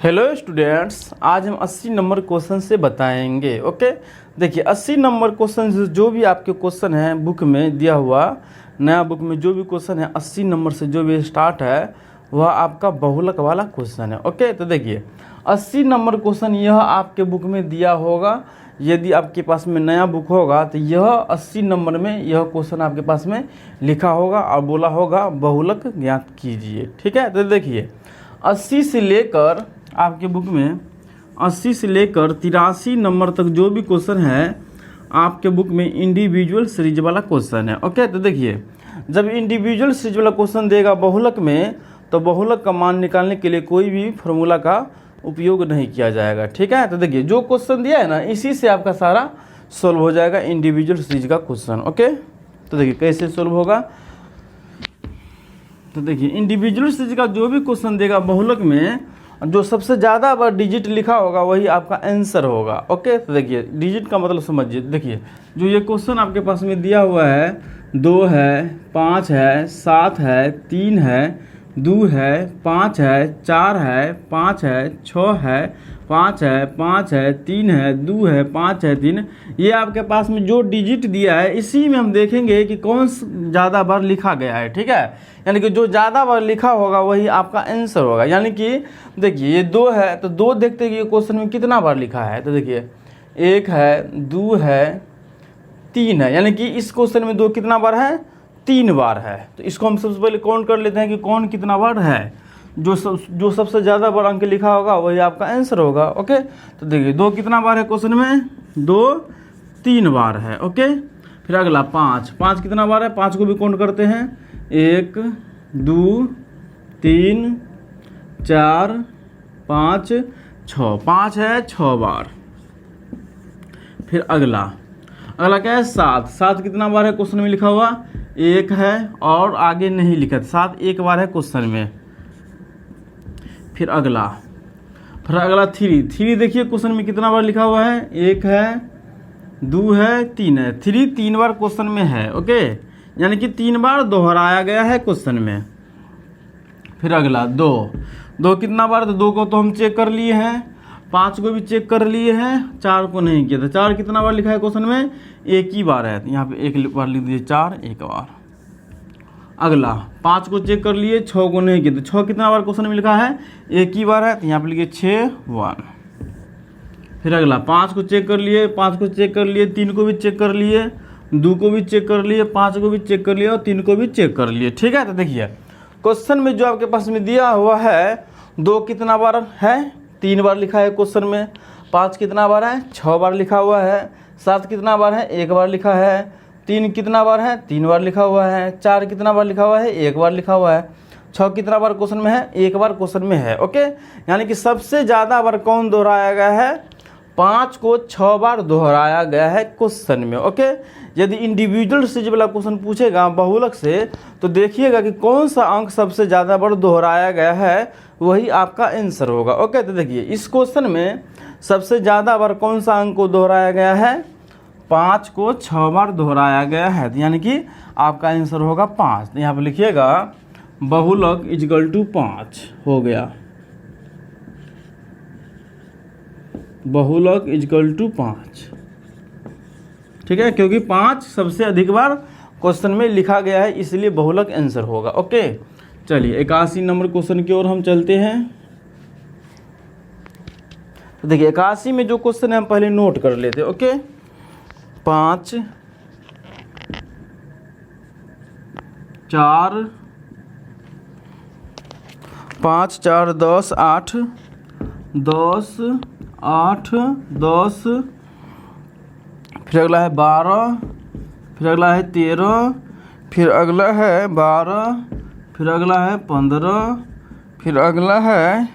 Hello students, आज हम 80 number question से बताएंगे। ओके, देखिए 80 नंबर क्वेश्चन जो भी आपके क्वेश्चन है बुक में दिया हुआ, नया बुक में जो भी क्वेश्चन है 80 नंबर से जो भी स्टार्ट है वह आपका बहुलक वाला क्वेश्चन है। ओके, तो देखिए 80 नंबर क्वेश्चन यह आपके बुक में दिया होगा। यदि आपके पास में नया बुक होगा तो यह 80 नंबर में यह क्वेश्चन आपके पास में लिखा होगा और बोला होगा बहुलक ज्ञात कीजिए। ठीक है, तो देखिए 80 से लेकर आपके बुक में 80 से लेकर 83 नंबर तक जो भी क्वेश्चन है आपके बुक में इंडिविजुअल सीरीज वाला क्वेश्चन है। ओके, तो देखिए जब इंडिविजुअल सीरीज वाला क्वेश्चन देगा बहुलक में, तो बहुलक का मान निकालने के लिए कोई भी फॉर्मूला का उपयोग नहीं किया जाएगा। ठीक है, तो देखिए जो क्वेश्चन दिया है ना इसी से आपका सारा सोल्व हो जाएगा इंडिविजुअल सीरीज का क्वेश्चन। ओके, तो देखिए कैसे सोल्व होगा। तो देखिए इंडिविजुअल सीरीज का जो भी क्वेश्चन देगा बहुलक में, जो सबसे ज़्यादा बार डिजिट लिखा होगा वही आपका आंसर होगा। ओके, तो देखिए डिजिट का मतलब समझिए। देखिए जो ये क्वेश्चन आपके पास में दिया हुआ है 2 है, 5 है, 7 है, 3 है, 2 है, 5 है, 4 है, 5 है, 6 है, 5 है, 5 है, 3 है, 2 है, 5 है, 3, ये आपके पास में जो डिजिट दिया है इसी में हम देखेंगे कि कौन ज़्यादा बार लिखा गया है। ठीक है, यानी कि जो ज़्यादा बार लिखा होगा वही आपका आंसर होगा। यानी कि देखिए ये 2 है तो 2 देखते हैं कि ये क्वेश्चन में कितना बार लिखा है। तो देखिए 1 है, 2 है, 3 है, यानी कि इस क्वेश्चन में 2 कितना बार है, 3 बार है। तो इसको हम सबसे पहले काउंट कर लेते हैं कि कौन कितना बार है। जो सबसे ज़्यादा बार अंक लिखा होगा वही आपका आंसर होगा। ओके, तो देखिए 2 कितना बार है क्वेश्चन में, 2 3 बार है। ओके, फिर अगला 5 कितना बार है, 5 को भी काउंट करते हैं, 1 2 3 4 5 6, 5 है 6 बार। फिर अगला क्या है, 7 कितना बार है क्वेश्चन में लिखा हुआ, 1 है और आगे नहीं लिखा, 7 1 बार है क्वेश्चन में। फिर अगला 3 देखिए क्वेश्चन में कितना बार लिखा हुआ है, 1 है, 2 है, 3 है, 3 बार क्वेश्चन में है। ओके, यानी कि 3 बार दोहराया गया है क्वेश्चन में। फिर अगला 2 कितना बार, तो 2 को तो हम चेक कर लिए हैं, 5 को भी चेक कर लिए हैं, 4 को नहीं किया था। 4 कितना बार लिखा है क्वेश्चन में, 1 ही बार है, यहाँ पे 1 बार लिख दीजिए, 4 1 बार। अगला 5 को चेक कर लिए, 6 को नहीं किया, तो 6 कितना बार क्वेश्चन में लिखा है, 1 ही बार है, तो यहाँ पे लिखिए 6 1। फिर अगला 5 को चेक कर लिए, 3 को भी चेक कर लिए, 2 को भी चेक कर लिए, 5 को भी चेक कर लिया और 3 को भी चेक कर लिए। ठीक है, तो देखिए क्वेश्चन में जो आपके पास में दिया हुआ है 2 कितना बार है, 3 बार लिखा है क्वेश्चन में, 5 कितना बार है, 6 बार लिखा हुआ है, 7 कितना बार है, 1 बार लिखा है, 3 कितना बार है, 3 बार लिखा हुआ है, 4 कितना बार लिखा हुआ है, 1 बार लिखा हुआ है, 6 कितना बार क्वेश्चन में है, 1 बार क्वेश्चन में है। ओके, यानी कि सबसे ज़्यादा बार कौन दोहराया गया है, 5 को 6 बार दोहराया गया है क्वेश्चन में। ओके, यदि इंडिविजुअल सीरीज वाला क्वेश्चन पूछेगा बहुलक से तो देखिएगा कि कौन सा अंक सबसे ज़्यादा बार दोहराया गया है वही आपका आंसर होगा। ओके, तो देखिए इस क्वेश्चन में सबसे ज़्यादा बार कौन सा अंक को दोहराया गया है, 5 को 6 बार दोहराया गया है, तो यानी कि आपका आंसर होगा 5। तो यहाँ पर लिखिएगा बहुलक इक्वल टू 5 हो गया, बहुलक इक्वल टू 5। ठीक है, क्योंकि 5 सबसे अधिक बार क्वेश्चन में लिखा गया है इसलिए बहुलक आंसर होगा। ओके, चलिए 81 नंबर क्वेश्चन की ओर हम चलते हैं। तो देखिए 81 में जो क्वेश्चन है हम पहले नोट कर लेते हैं। ओके, 5 4 10 8 10 8 10, फिर अगला है 12, फिर अगला है 13, फिर अगला है 12, फिर अगला है 15, फिर अगला है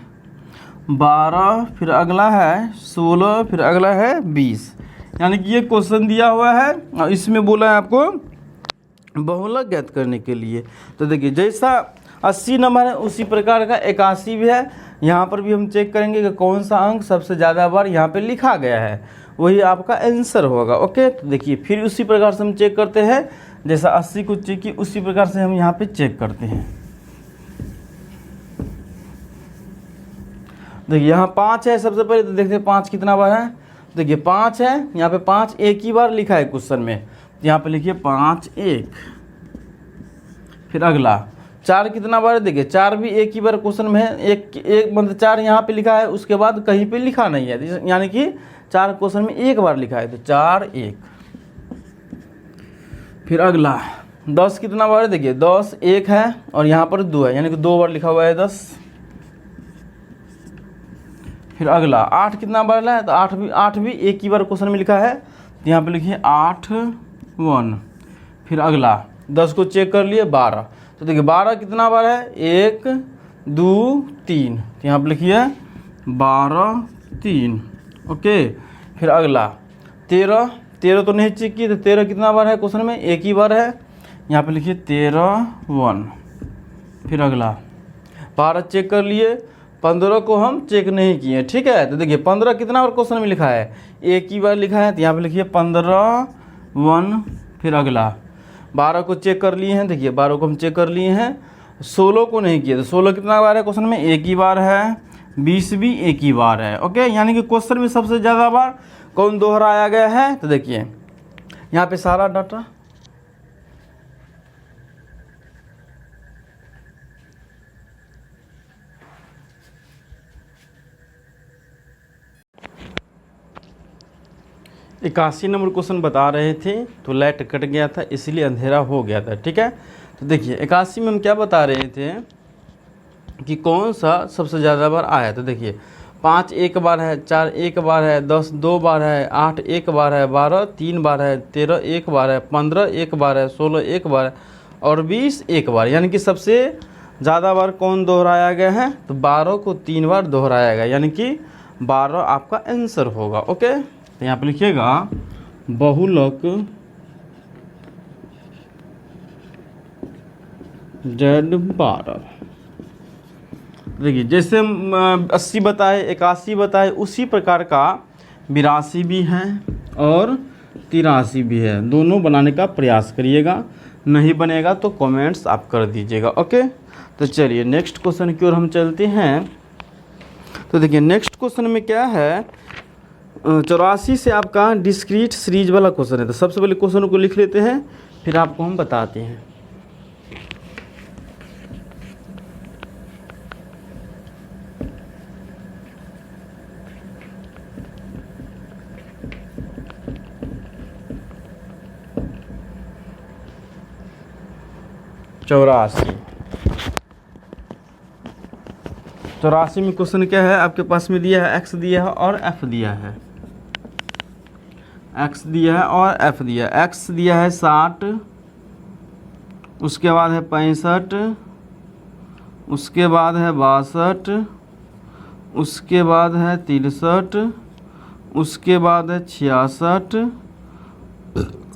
12, फिर अगला है 16, फिर अगला है 20। यानी कि ये क्वेश्चन दिया हुआ है और इसमें बोला है आपको बहुलक ज्ञात करने के लिए। तो देखिए जैसा 80 नंबर है उसी प्रकार का 81 भी है। यहाँ पर भी हम चेक करेंगे कि कौन सा अंक सबसे ज़्यादा बार यहाँ पे लिखा गया है, वही आपका आंसर होगा। ओके, तो देखिए फिर उसी प्रकार से हम चेक करते हैं, जैसा 80 को चेक की उसी प्रकार से हम यहाँ पे चेक करते हैं। देखिए यहाँ 5 है, सबसे पहले तो देखते हैं 5 कितना बार है। देखिए 5 है, यहाँ पे 5 एक ही बार लिखा है क्वेश्चन में, यहाँ पे लिखिए 5 एक। फिर अगला 4 कितना बार है, देखिए 4 भी एक ही बार क्वेश्चन में है, एक मतलब 4 यहाँ पे लिखा है, उसके बाद कहीं पे लिखा नहीं है, यानी कि 4 क्वेश्चन में एक बार लिखा है, तो 4 एक। फिर अगला 10 कितना बार है, देखिए 10 एक है और यहाँ पर 2 है, यानी कि 2 बार लिखा हुआ है 10। फिर अगला 8 कितना बार है, तो 8 भी एक ही बार क्वेश्चन में लिखा है, तो यहाँ पे लिखिए 8 1। फिर अगला 10 को चेक कर लिए 12, तो देखिए 12 कितना बार है, 1 2 3, तो यहाँ पे लिखिए 12 3। ओके। फिर अगला 13 तो नहीं चेक किए, तो 13 कितना बार है क्वेश्चन में, एक ही बार है, यहाँ पे लिखिए 13 1। फिर अगला 12 चेक कर लिए, 15 को हम चेक नहीं किए, ठीक है। तो देखिए 15 कितना बार क्वेश्चन में लिखा है, एक ही बार लिखा है, तो यहाँ पे लिखिए 15 1। फिर अगला 12 को चेक कर लिए हैं, देखिए 12 को हम चेक कर लिए हैं, 16 को नहीं किए, तो 16 कितना बार है क्वेश्चन में, एक ही बार है, 20 भी एक ही बार है। ओके, यानी कि क्वेश्चन में सबसे ज़्यादा बार कौन दोहराया गया है, तो देखिए यहाँ पे सारा डाटा इक्यासी नंबर क्वेश्चन बता रहे थे, तो लाइट कट गया था इसलिए अंधेरा हो गया था, ठीक है। तो देखिए 81 में हम क्या बता रहे थे कि कौन सा सबसे ज़्यादा बार आया, तो देखिए 5 एक बार है, 4 एक बार है, 10 2 बार है, 8 एक बार है, 12 3 बार है, 13 एक बार है, 15 एक बार है, 16 एक बार है और 20 एक बार। यानी कि सबसे ज़्यादा बार कौन दोहराया गया है, तो 12 को 3 बार दोहराया गया, यानी कि 12 आपका आंसर होगा। ओके, तो यहाँ पे लिखिएगा बहुलक Z12। देखिए जैसे 80 बताए, 81 बताए, उसी प्रकार का 82 भी है और 83 भी है, दोनों बनाने का प्रयास करिएगा, नहीं बनेगा तो कमेंट्स आप कर दीजिएगा। ओके, तो चलिए नेक्स्ट क्वेश्चन की ओर हम चलते हैं। तो देखिए नेक्स्ट क्वेश्चन में क्या है, 84 से आपका डिस्क्रीट सीरीज वाला क्वेश्चन है। तो सबसे पहले क्वेश्चन को लिख लेते हैं, फिर आपको हम बताते हैं। चौरासी में क्वेश्चन क्या है आपके पास में दिया है, एक्स दिया है और एफ दिया है, एक्स दिया है और एफ दिया है। एक्स दिया है 60, उसके बाद है 65, उसके बाद है 62, उसके बाद है 63, उसके बाद है 66,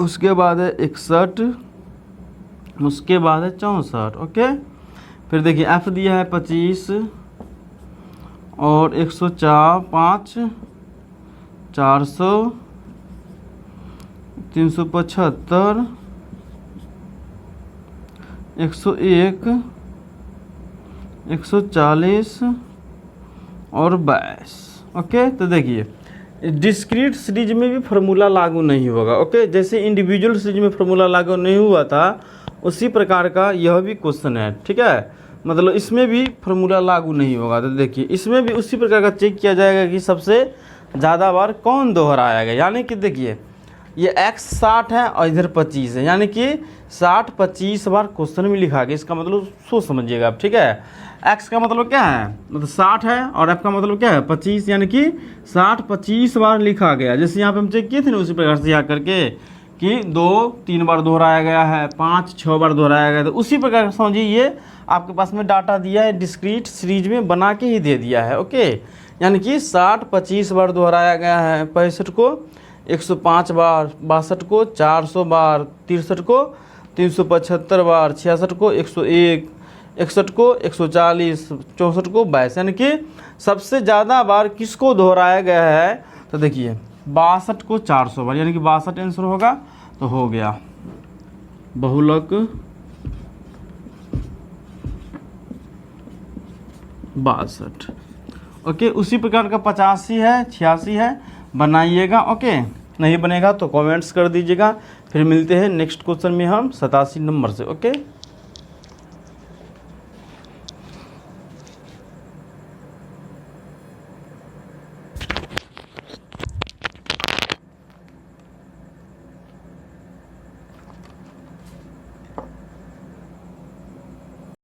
उसके बाद है 61, उसके बाद है 64। ओके, फिर देखिए एफ दिया है 25 और 105, 400, 375, 101, 140 और 22। ओके, तो देखिए डिस्क्रीट सीरीज में भी फार्मूला लागू नहीं होगा। ओके, जैसे इंडिविजुअल सीरीज में फार्मूला लागू नहीं हुआ था, उसी प्रकार का यह भी क्वेश्चन है, ठीक है। मतलब इसमें भी फार्मूला लागू नहीं होगा। तो देखिए इसमें भी उसी प्रकार का चेक किया जाएगा कि सबसे ज़्यादा बार कौन दोहराया गया। यानी कि देखिए ये x 60 है और इधर 25 है, यानी कि 60 25 बार क्वेश्चन में लिखा गया। इसका मतलब सोच समझिएगा आप, ठीक है। x का मतलब क्या है, मतलब 60 है और f का मतलब क्या है 25, यानी कि 60 25 बार लिखा गया। जैसे यहाँ पे हम चेक किए थे ना, उसी प्रकार से यहाँ करके कि 2 3 बार दोहराया गया है, 5 6 बार दोहराया गया। तो उसी प्रकार समझिए ये आपके पास में डाटा दिया है, डिस्क्रीट सीरीज में बना के ही दे दिया है। ओके, यानी कि 60 25 बार दोहराया गया है, 65 को 105 बार, 62 को 400 बार, 63 को 375 बार, 66 को 101, 61 को 140, 64 को 22। यानी कि सबसे ज़्यादा बार किसको दोहराया गया है, तो देखिए 62 को 400 बार, यानी कि 62 आंसर होगा। तो हो गया बहुलक 62। ओके। उसी प्रकार का 85 है, 86 है, बनाइएगा। ओके, नहीं बनेगा तो कमेंट्स कर दीजिएगा। फिर मिलते हैं नेक्स्ट क्वेश्चन में हम 87 नंबर से। ओके।